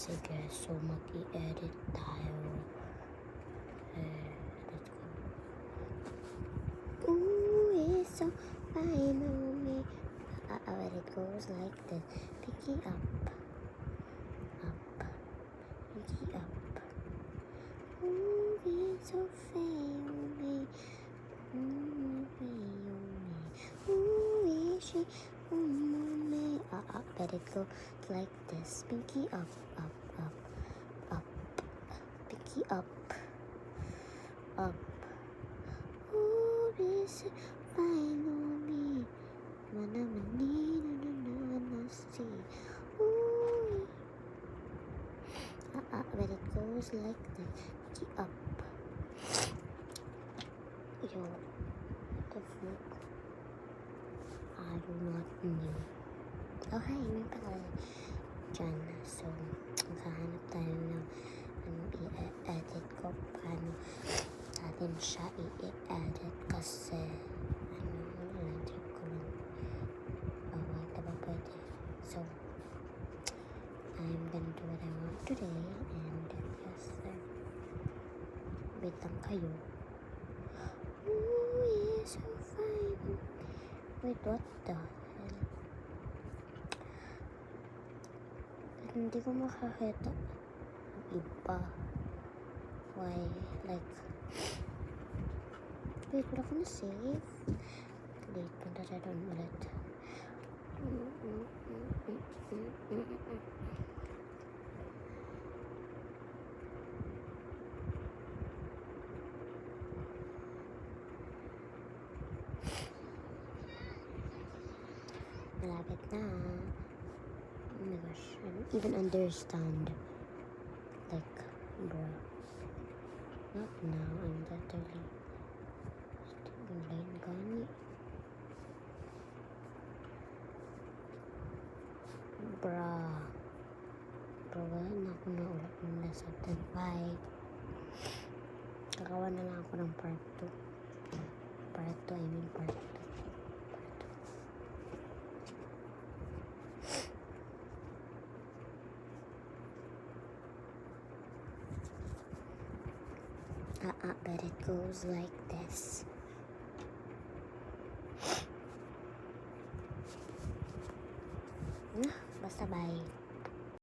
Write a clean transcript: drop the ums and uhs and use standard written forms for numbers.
Sige, so mag-i-edit tayo. Let's go. Ooh, it's so fine on me. When it goes like this. Pinky up. Up. Pinky up. Ooh, it's so fine on me. Ooh, fine on me. Ooh, it's she on me. Let it go like this. Pinky up, up, up, up. Pinky up, up. Ooh, it's fine on me. Ooh. When it goes like this. Pinky up. Yo, what the fuck? I do not know. Okay, may pala dyan. So, maghahanap tayo ng i-edit ko. Paano natin siya i-edit kasi trip ko lang. Wait, diba pwede? So, I'm gonna do what I want today and yes, sir. Wait lang kayo. Ooh, it's so fine. Wait, what the hell? Hindi ko makakita iba. Why? Like, wait, wala ko na save. Wait, punta tayo doon ulit. Malapit na. Oh my gosh, I don't even understand. Like, bro. Not now, I'm literally online gani. Bro, wala na ako na ulit ng nasabtan. Bye. Kakawa na lang ako ng part 2. Part 2, I mean part 2. But it goes like this. Basta bye.